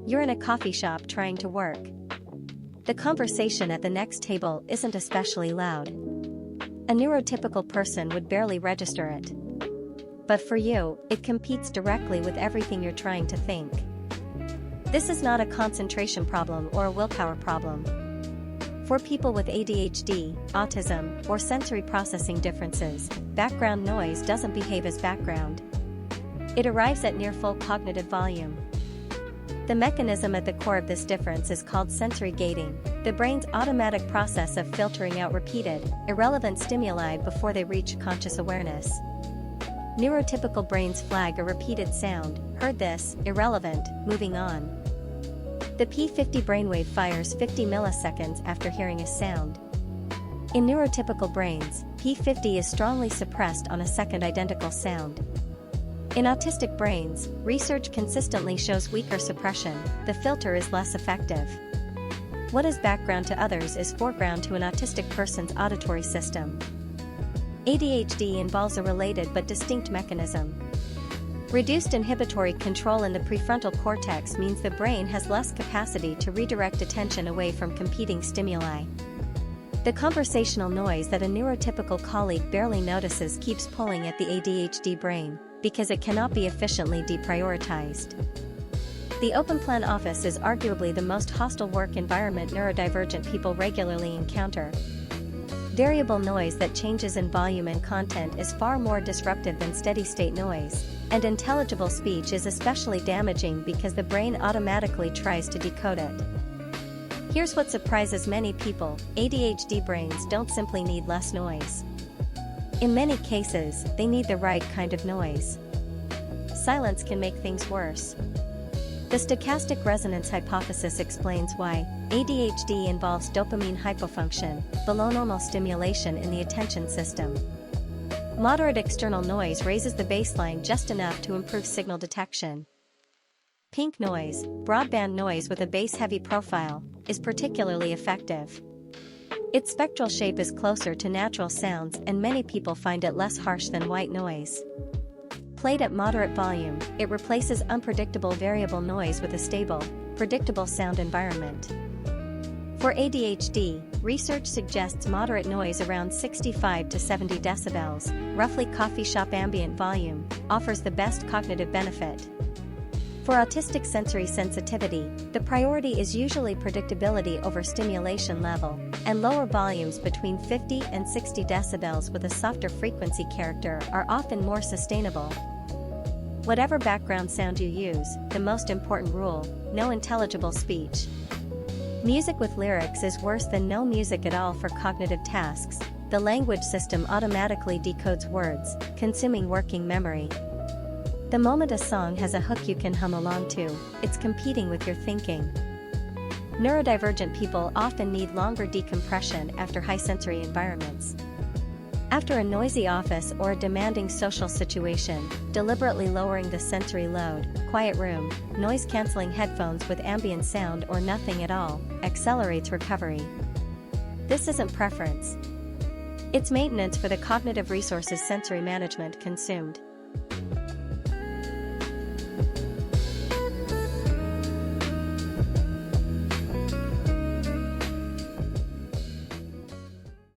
You're in a coffee shop trying to work. The conversation at the next table isn't especially loud. A neurotypical person would barely register it. But for you, it competes directly with everything you're trying to think. This is not a concentration problem or a willpower problem. For people with ADHD, autism, or sensory processing differences, background noise doesn't behave as background. It arrives at near full cognitive volume. The mechanism at the core of this difference is called sensory gating, the brain's automatic process of filtering out repeated, irrelevant stimuli before they reach conscious awareness. Neurotypical brains flag a repeated sound, heard this, irrelevant, moving on. The P50 brainwave fires 50 milliseconds after hearing a sound. In neurotypical brains, P50 is strongly suppressed on a second identical sound. In autistic brains, research consistently shows weaker suppression, the filter is less effective. What is background to others is foreground to an autistic person's auditory system. ADHD involves a related but distinct mechanism. Reduced inhibitory control in the prefrontal cortex means the brain has less capacity to redirect attention away from competing stimuli. The conversational noise that a neurotypical colleague barely notices keeps pulling at the ADHD brain, because it cannot be efficiently deprioritized. The open-plan office is arguably the most hostile work environment neurodivergent people regularly encounter. Variable noise that changes in volume and content is far more disruptive than steady-state noise, and intelligible speech is especially damaging because the brain automatically tries to decode it. Here's what surprises many people: ADHD brains don't simply need less noise. In many cases, they need the right kind of noise. Silence can make things worse. The stochastic resonance hypothesis explains why ADHD involves dopamine hypofunction, below normal stimulation in the attention system. Moderate external noise raises the baseline just enough to improve signal detection. Pink noise, broadband noise with a bass-heavy profile, is particularly effective. Its spectral shape is closer to natural sounds and many people find it less harsh than white noise. Played at moderate volume, it replaces unpredictable variable noise with a stable, predictable sound environment. For ADHD, research suggests moderate noise around 65 to 70 decibels, roughly coffee shop ambient volume, offers the best cognitive benefit. For autistic sensory sensitivity, the priority is usually predictability over stimulation level, and lower volumes between 50 and 60 decibels with a softer frequency character are often more sustainable. Whatever background sound you use, the most important rule: no intelligible speech. Music with lyrics is worse than no music at all for cognitive tasks. The language system automatically decodes words, consuming working memory. The moment a song has a hook you can hum along to, it's competing with your thinking. Neurodivergent people often need longer decompression after high-sensory environments. After a noisy office or a demanding social situation, deliberately lowering the sensory load, quiet room, noise-canceling headphones with ambient sound or nothing at all, accelerates recovery. This isn't preference. It's maintenance for the cognitive resources sensory management consumed.